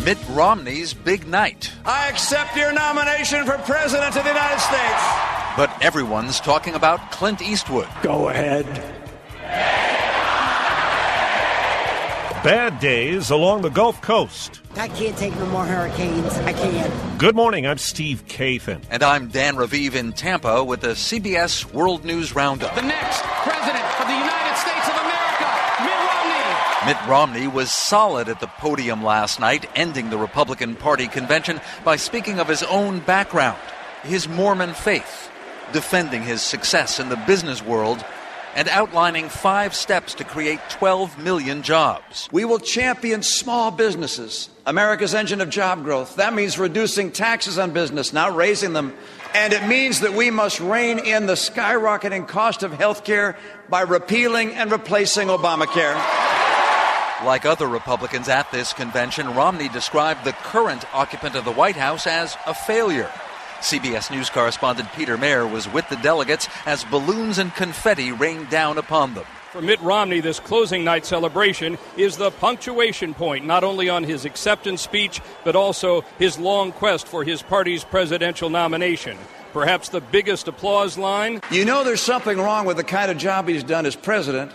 Mitt Romney's big night. I accept your nomination for President of the United States. But everyone's talking about Clint Eastwood. Go ahead. Bad days along the Gulf Coast. I can't take no more hurricanes. I can't. Good morning, I'm Steve Kathan. And I'm Dan Raviv in Tampa with the CBS World News Roundup. The next President of the United States of America, Mitt Romney. Mitt Romney was solid at the podium last night, ending the Republican Party convention by speaking of his own background, his Mormon faith, defending his success in the business world, and outlining 5 steps to create 12 million jobs. We will champion small businesses, America's engine of job growth. That means reducing taxes on business, not raising them. And it means that we must rein in the skyrocketing cost of health care by repealing and replacing Obamacare. Like other Republicans at this convention, Romney described the current occupant of the White House as a failure. CBS News correspondent Peter Mayer was with the delegates as balloons and confetti rained down upon them. For Mitt Romney, this closing night celebration is the punctuation point, not only on his acceptance speech, but also his long quest for his party's presidential nomination. Perhaps the biggest applause line. You know there's something wrong with the kind of job he's done as president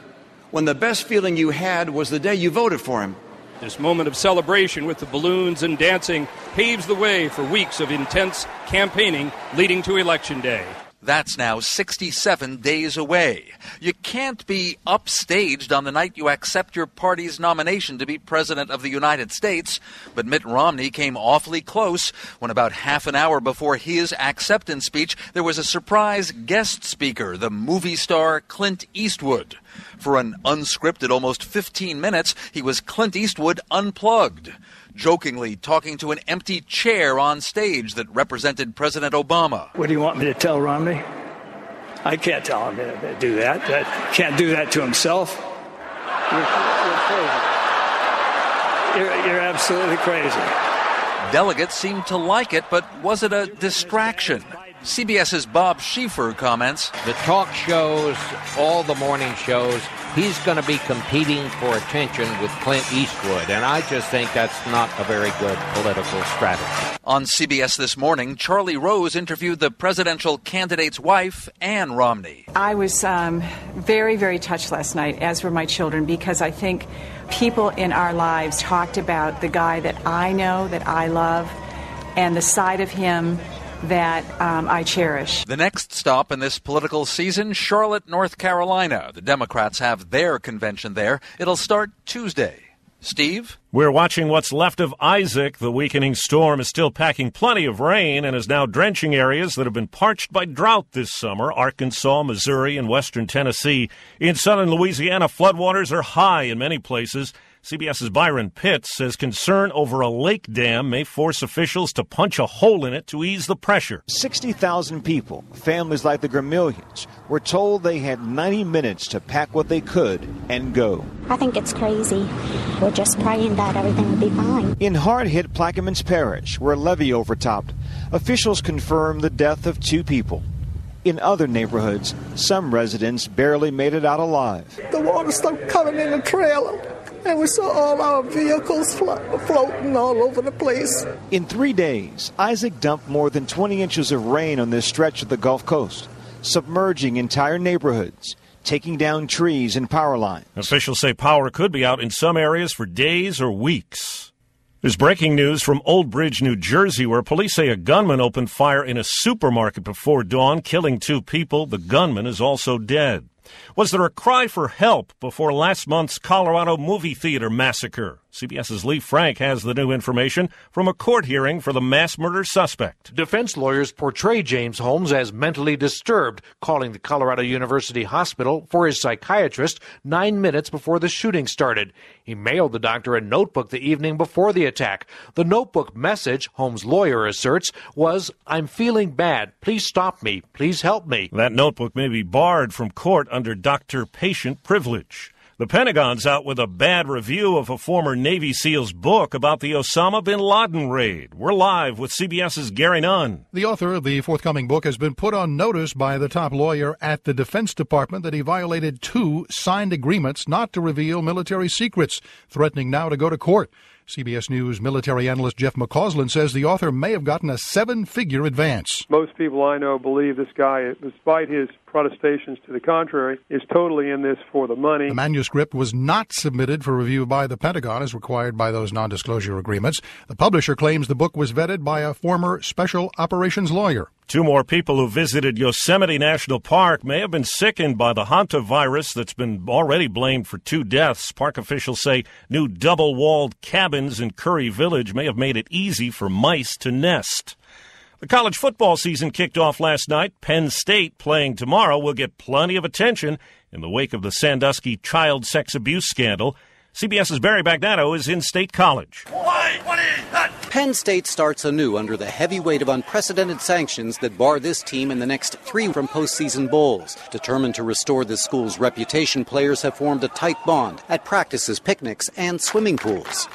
when the best feeling you had was the day you voted for him. This moment of celebration with the balloons and dancing paves the way for weeks of intense campaigning leading to Election Day. That's now 67 days away. You can't be upstaged on the night you accept your party's nomination to be President of the United States, but Mitt Romney came awfully close when about half an hour before his acceptance speech, there was a surprise guest speaker, the movie star Clint Eastwood. For an unscripted almost 15 minutes, he was Clint Eastwood unplugged, jokingly talking to an empty chair on stage that represented President Obama. What do you want me to tell Romney? I can't tell him to do that. Can't do that to himself. You're crazy. You're absolutely crazy. Delegates seemed to like it, but was it a distraction? CBS's Bob Schieffer comments, the talk shows, all the morning shows, he's going to be competing for attention with Clint Eastwood, and I just think that's not a very good political strategy. On CBS This Morning, Charlie Rose interviewed the presidential candidate's wife, Ann Romney. I was very, very touched last night, as were my children, because I think people in our lives talked about the guy that I know, that I love, and the side of him that I cherish. The next stop in this political season, Charlotte, North Carolina. The Democrats have their convention there. It'll start Tuesday. Steve? We're watching what's left of Isaac. The weakening storm is still packing plenty of rain and is now drenching areas that have been parched by drought this summer. Arkansas, Missouri, and western Tennessee. In southern Louisiana, floodwaters are high in many places. CBS's Byron Pitts says concern over a lake dam may force officials to punch a hole in it to ease the pressure. 60,000 people, families like the Gramillions, were told they had 90 minutes to pack what they could and go. I think it's crazy. We're just praying that everything will be fine. In hard-hit Plaquemines Parish, where a levee overtopped, officials confirmed the death of 2 people. In other neighborhoods, some residents barely made it out alive. The water started coming in the trailer, and we saw all our vehicles floating all over the place. In 3 days, Isaac dumped more than 20 inches of rain on this stretch of the Gulf Coast, submerging entire neighborhoods, taking down trees and power lines. Officials say power could be out in some areas for days or weeks. There's breaking news from Old Bridge, New Jersey, where police say a gunman opened fire in a supermarket before dawn, killing 2 people. The gunman is also dead. Was there a cry for help before last month's Colorado movie theater massacre? CBS's Lee Frank has the new information from a court hearing for the mass murder suspect. Defense lawyers portray James Holmes as mentally disturbed, calling the Colorado University Hospital for his psychiatrist 9 minutes before the shooting started. He mailed the doctor a notebook the evening before the attack. The notebook message, Holmes' lawyer asserts, was, "I'm feeling bad. Please stop me. Please help me." That notebook may be barred from court under doctor-patient privilege. The Pentagon's out with a bad review of a former Navy SEAL's book about the Osama bin Laden raid. We're live with CBS's Gary Nunn. The author of the forthcoming book has been put on notice by the top lawyer at the Defense Department that he violated 2 signed agreements not to reveal military secrets, threatening now to go to court. CBS News military analyst Jeff McCausland says the author may have gotten a 7-figure advance. Most people I know believe this guy, despite his protestations to the contrary, is totally in this for the money. The manuscript was not submitted for review by the Pentagon as required by those non-disclosure agreements. The publisher claims the book was vetted by a former special operations lawyer. 2 more people who visited Yosemite National Park may have been sickened by the hantavirus that's been already blamed for 2 deaths. Park officials say new double-walled cabins in Curry Village may have made it easy for mice to nest. The college football season kicked off last night. Penn State, playing tomorrow, will get plenty of attention in the wake of the Sandusky child sex abuse scandal. CBS's Barry Bagnano is in State College. Penn State starts anew under the heavy weight of unprecedented sanctions that bar this team and the next 3 from postseason bowls. Determined to restore the school's reputation, players have formed a tight bond at practices, picnics, and swimming pools.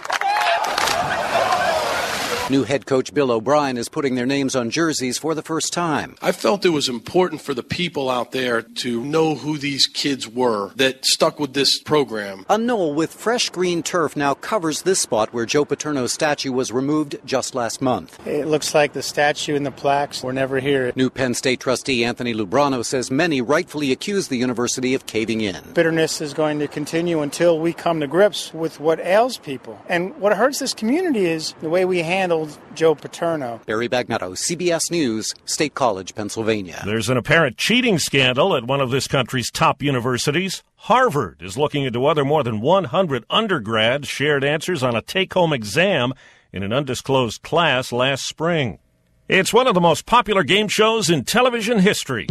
New head coach Bill O'Brien is putting their names on jerseys for the first time. I felt it was important for the people out there to know who these kids were that stuck with this program. A knoll with fresh green turf now covers this spot where Joe Paterno's statue was removed just last month. It looks like the statue and the plaques were never here. New Penn State trustee Anthony Lubrano says many rightfully accuse the university of caving in. Bitterness is going to continue until we come to grips with what ails people. And what hurts this community is the way we handle Joe Paterno. Barry Bagnetto, CBS News, State College, Pennsylvania. There's an apparent cheating scandal at one of this country's top universities. Harvard is looking into whether more than 100 undergrads shared answers on a take-home exam in an undisclosed class last spring. It's one of the most popular game shows in television history.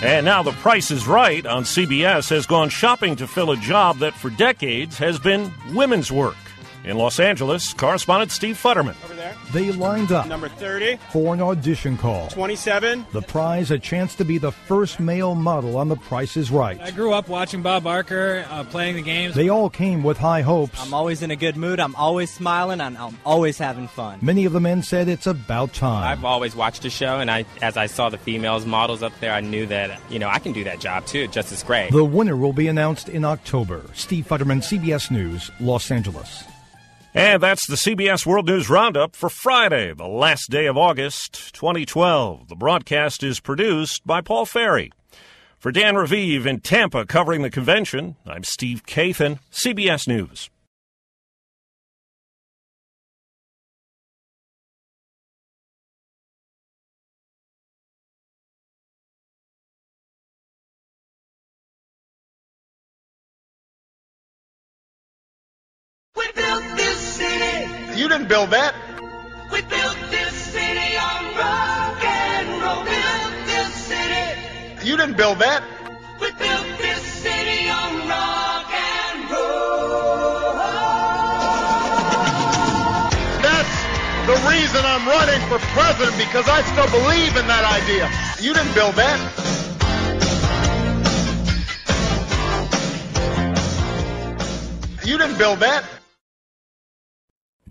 And now The Price is Right on CBS has gone shopping to fill a job that for decades has been women's work. In Los Angeles, correspondent Steve Futterman. Over there. They lined up. Number 30. For an audition call. 27. The prize, a chance to be the first male model on The Price is Right. I grew up watching Bob Barker playing the games. They all came with high hopes. I'm always in a good mood. I'm always smiling, and I'm always having fun. Many of the men said it's about time. I've always watched the show, and as I saw the females models up there, I knew that, I can do that job too, just as great. The winner will be announced in October. Steve Futterman, CBS News, Los Angeles. And that's the CBS World News Roundup for Friday, the last day of August 2012. The broadcast is produced by Paul Ferry. For Dan Raviv in Tampa covering the convention, I'm Steve Kathan, CBS News. You didn't build that. We built this city on rock and roll. Built this city. You didn't build that. We built this city on rock and roll. That's the reason I'm running for president, because I still believe in that idea. You didn't build that. You didn't build that.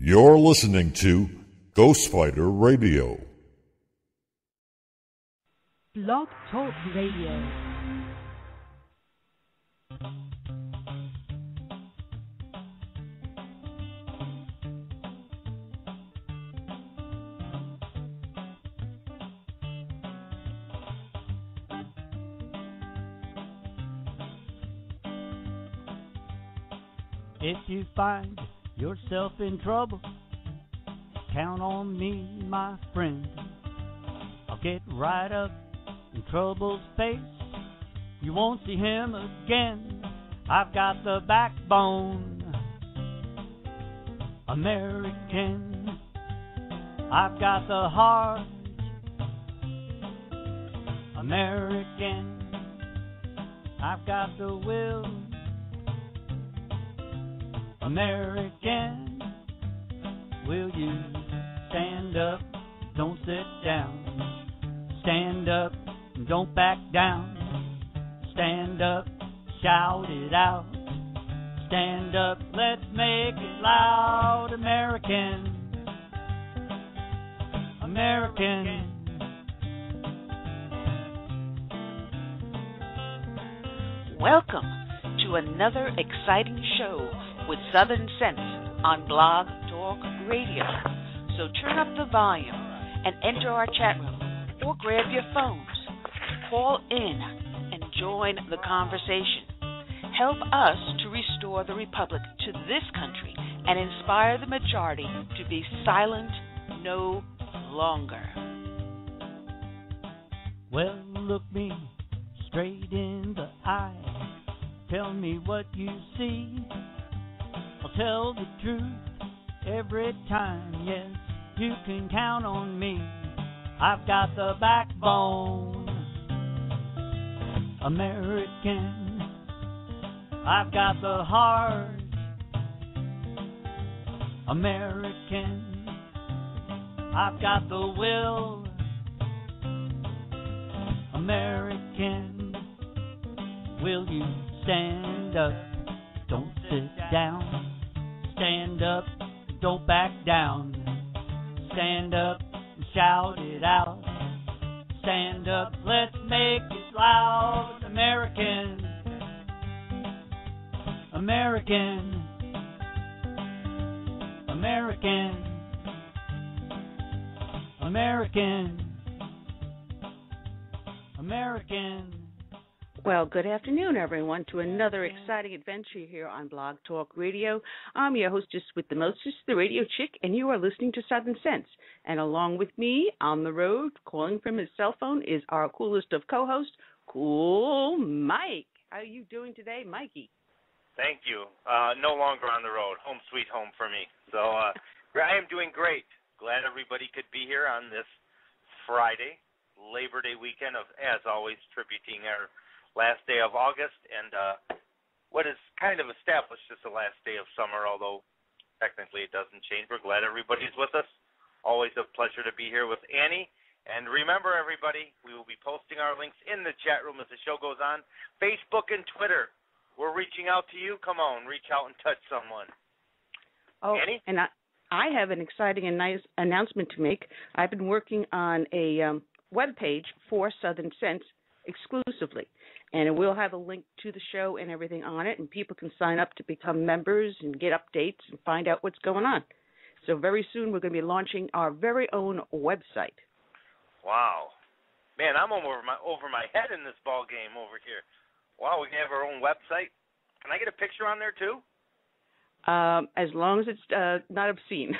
You're listening to Ghostfighter Radio. Blog Talk Radio. If you find yourself in trouble, count on me, my friend. I'll get right up in trouble's face. You won't see him again. I've got the backbone, American. I've got the heart, American. I've got the will, American. Will you stand up, don't sit down. Stand up, don't back down. Stand up, shout it out. Stand up, let's make it loud. American, American. Welcome to to another exciting show with Southern Sense on Blog Talk Radio. So turn up the volume and enter our chat room or grab your phones. Call in and join the conversation. Help us to restore the Republic to this country and inspire the majority to be silent no longer. Well, look me straight in the eye. Tell me what you see. I'll tell the truth every time. Yes, you can count on me. I've got the backbone, American. I've got the heart, American. I've got the will, American. Will you stand up? Don't sit down. Stand up, don't back down. Stand up and shout it out. Stand up, let's make it loud. American, American, American, American, American. Well, good afternoon, everyone, to another exciting adventure here on Blog Talk Radio. I'm your hostess with the mostest, the radio chick, and you are listening to Southern Sense. And along with me on the road, calling from his cell phone, is our coolest of co-hosts, Cool Mike. How are you doing today, Mikey? Thank you. No longer on the road. Home sweet home for me. So I am doing great. Glad everybody could be here on this Friday, Labor Day weekend of, as always, tributing our last day of August, and what is kind of established as the last day of summer, although technically it doesn't change. We're glad everybody's with us. Always a pleasure to be here with Annie. And remember, everybody, we will be posting our links in the chat room as the show goes on. Facebook and Twitter. We're reaching out to you. Come on, reach out and touch someone. Oh, Annie? And I have an exciting and nice announcement to make. I've been working on a web page for Southern Sense exclusively, and it will have a link to the show and everything on it, and people can sign up to become members and get updates and find out what's going on. So very soon we're going to be launching our very own website. Wow. Man, I'm over my head in this ball game over here. Wow, we can have our own website. Can I get a picture on there too? As long as it's not obscene.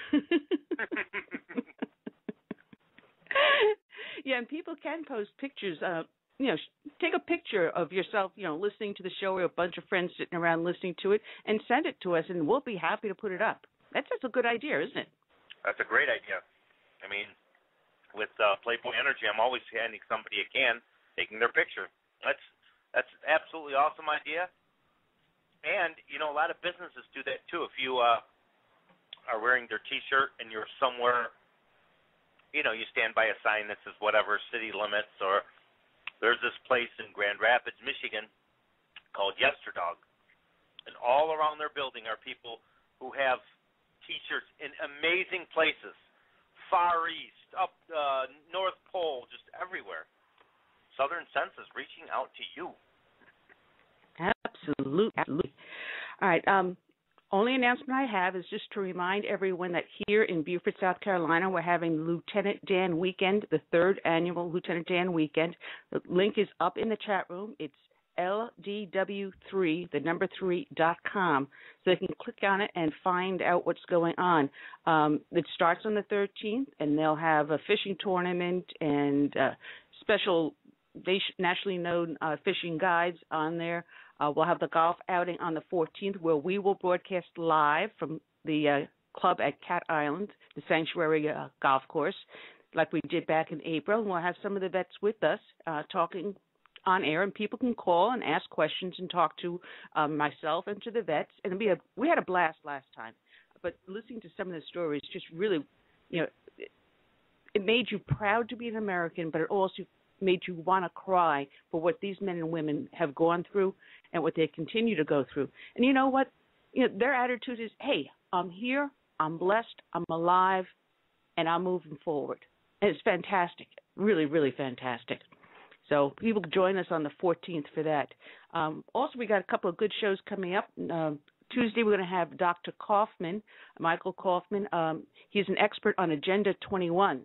Yeah, and people can post pictures. Take a picture of yourself, listening to the show or a bunch of friends sitting around listening to it, and send it to us, and we'll be happy to put it up. That's just a good idea, isn't it? That's a great idea. I mean, with Playboy Energy, I'm always handing somebody a can, taking their picture. That's absolutely awesome idea. And, a lot of businesses do that, too. If you are wearing their T-shirt and you're somewhere, you stand by a sign that says whatever, city limits, or there's this place in Grand Rapids, Michigan, called Yesterdog. And all around their building are people who have T-shirts in amazing places, Far East, up North Pole, just everywhere. Southern Sense is reaching out to you. Absolutely. All right. Only announcement I have is just to remind everyone that here in Beaufort, South Carolina, we're having Lieutenant Dan Weekend, the 3rd annual Lieutenant Dan Weekend. The link is up in the chat room. It's LDW3.com, so they can click on it and find out what's going on. It starts on the 13th, and they'll have a fishing tournament and special nationally known fishing guides on there. We'll have the golf outing on the 14th, where we will broadcast live from the club at Cat Island, the Sanctuary Golf Course, like we did back in April. And we'll have some of the vets with us talking on air, and people can call and ask questions and talk to myself and to the vets. And we had a blast last time. But listening to some of the stories just really, it made you proud to be an American, but it also made you want to cry for what these men and women have gone through and what they continue to go through. And you know what? Their attitude is, hey, I'm here, I'm blessed, I'm alive, and I'm moving forward. And it's fantastic, really, really fantastic. So people can join us on the 14th for that. Also, we got a couple of good shows coming up. Tuesday, we're going to have Dr. Kaufman, Michael Kaufman. He's an expert on Agenda 21,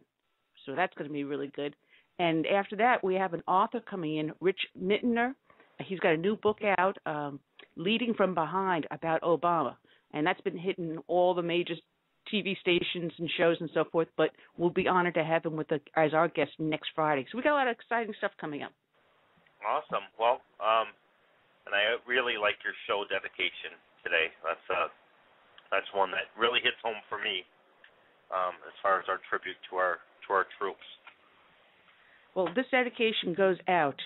so that's going to be really good. And after that, we have an author coming in, Rich Mittner. He's got a new book out, Leading from Behind, about Obama. And that's been hitting all the major TV stations and shows and so forth, but we'll be honored to have him as our guest next Friday. So we got a lot of exciting stuff coming up. Awesome. Well, and I really like your show dedication today. That's one that really hits home for me as far as our tribute to our troops. Well, this dedication goes out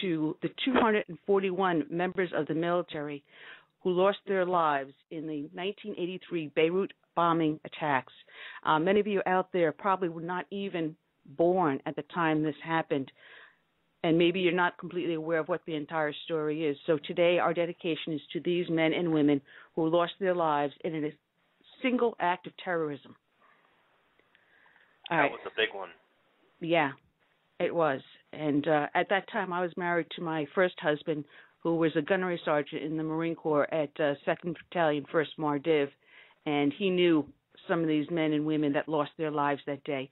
to the 241 members of the military who lost their lives in the 1983 Beirut bombing attacks. Many of you out there probably were not even born at the time this happened, and maybe you're not completely aware of what the entire story is. So today our dedication is to these men and women who lost their lives in a single act of terrorism. That was a big one. Yeah, it was. And at that time I was married to my first husband, who was a gunnery sergeant in the Marine Corps at 2nd Battalion, 1st Mardiv, and he knew some of these men and women that lost their lives that day.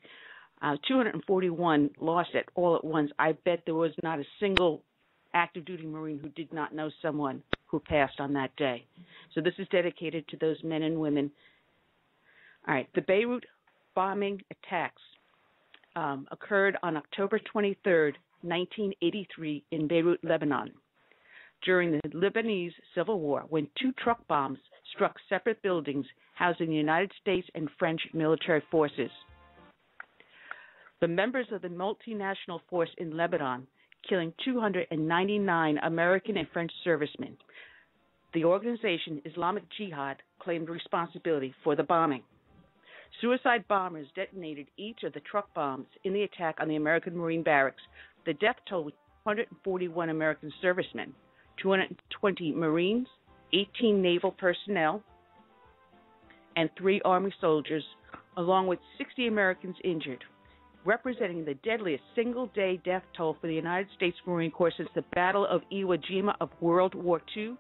241 lost it all at once. I bet there was not a single active duty Marine who did not know someone who passed on that day. So this is dedicated to those men and women. All right, the Beirut bombing attacks occurred on October 23rd, 1983 in Beirut, Lebanon, during the Lebanese Civil War, when 2 truck bombs struck separate buildings housing the United States and French military forces. The members of the multinational force in Lebanon, killing 299 American and French servicemen. The organization Islamic Jihad claimed responsibility for the bombing. Suicide bombers detonated each of the truck bombs in the attack on the American Marine barracks. The death toll was 141 American servicemen, 220 Marines, 18 naval personnel, and 3 Army soldiers, along with 60 Americans injured, representing the deadliest single-day death toll for the United States Marine Corps since the Battle of Iwo Jima of World War II,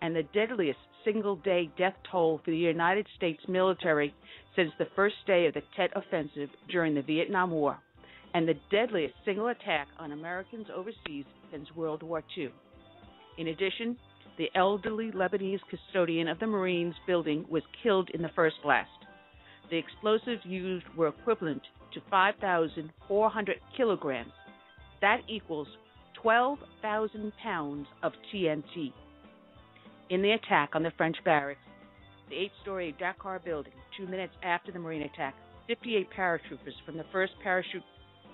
and the deadliest single-day death toll for the United States military since the first day of the Tet Offensive during the Vietnam War, and the deadliest single attack on Americans overseas since World War II. In addition, the elderly Lebanese custodian of the Marines building was killed in the first blast. The explosives used were equivalent to 5,400 kilograms. That equals 12,000 pounds of TNT. In the attack on the French barracks, the 8-story Dakar building, 2 minutes after the Marine attack, 58 paratroopers from the 1st Parachute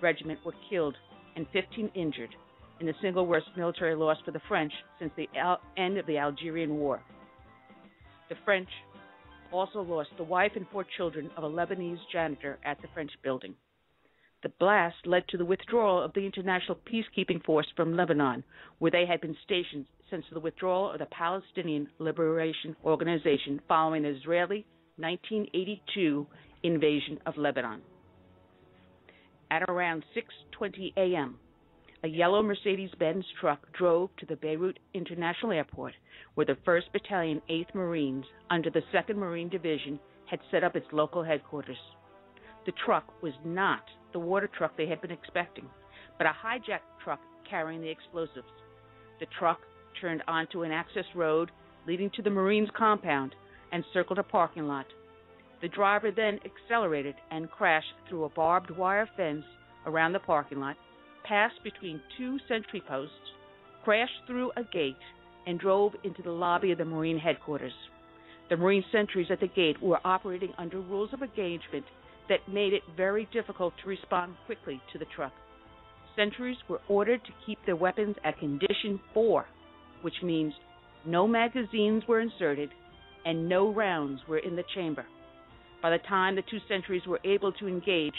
Regiment were killed and 15 injured in the single worst military loss for the French since the end of the Algerian War. The French also lost the wife and 4 children of a Lebanese janitor at the French building. The blast led to the withdrawal of the International Peacekeeping Force from Lebanon, where they had been stationed since the withdrawal of the Palestinian Liberation Organization following the Israeli 1982 invasion of Lebanon. At around 6:20 a.m., a yellow Mercedes-Benz truck drove to the Beirut International Airport, where the 1st Battalion, 8th Marines, under the 2nd Marine Division, had set up its local headquarters. The truck was not the water truck they had been expecting, but a hijacked truck carrying the explosives. The truck turned onto an access road leading to the Marines' compound and circled a parking lot. The driver then accelerated and crashed through a barbed wire fence around the parking lot, passed between 2 sentry posts, crashed through a gate, and drove into the lobby of the Marine headquarters. The Marine sentries at the gate were operating under rules of engagement that made it very difficult to respond quickly to the truck. Sentries were ordered to keep their weapons at condition 4, which means no magazines were inserted and no rounds were in the chamber. By the time the 2 sentries were able to engage,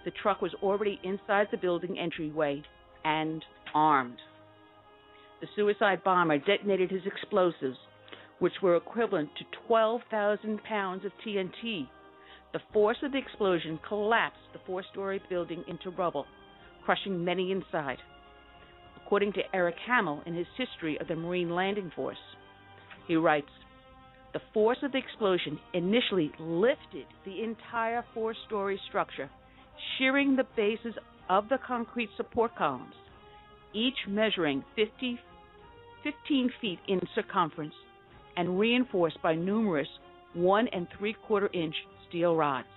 the truck was already inside the building entryway and armed. The suicide bomber detonated his explosives, which were equivalent to 12,000 pounds of TNT. The force of the explosion collapsed the 4-story building into rubble, crushing many inside. according to Eric Hamill in his History of the Marine Landing Force. He writes, "The force of the explosion initially lifted the entire four-story structure, shearing the bases of the concrete support columns, each measuring 15 feet in circumference and reinforced by numerous 1 3/4-inch steel rods.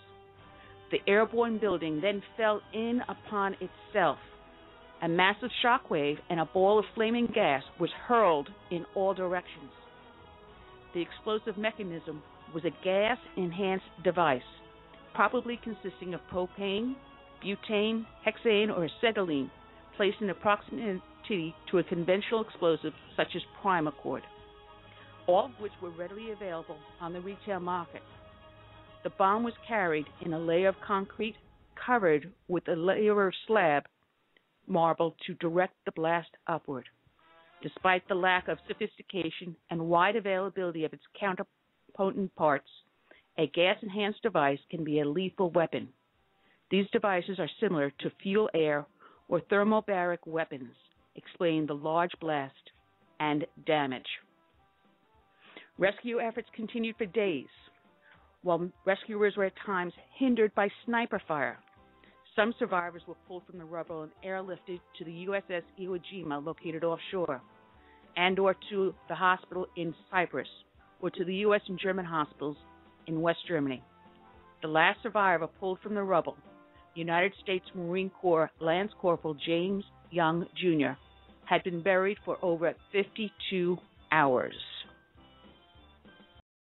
The airborne building then fell in upon itself. A massive shock wave and a ball of flaming gas was hurled in all directions. The explosive mechanism was a gas-enhanced device, probably consisting of propane, butane, hexane, or acetylene, placed in proximity to a conventional explosive such as primacord, all of which were readily available on the retail market. The bomb was carried in a layer of concrete covered with a layer of slab marble to direct the blast upward. Despite the lack of sophistication and wide availability of its counterpotent parts, a gas-enhanced device can be a lethal weapon. These devices are similar to fuel-air or thermobaric weapons, explain the large blast and damage." Rescue efforts continued for days, while rescuers were at times hindered by sniper fire. Some survivors were pulled from the rubble and airlifted to the USS Iwo Jima, located offshore, and or to the hospital in Cyprus, or to the U.S. and German hospitals in West Germany. The last survivor pulled from the rubble, United States Marine Corps Lance Corporal James Young, Jr., had been buried for over 52 hours.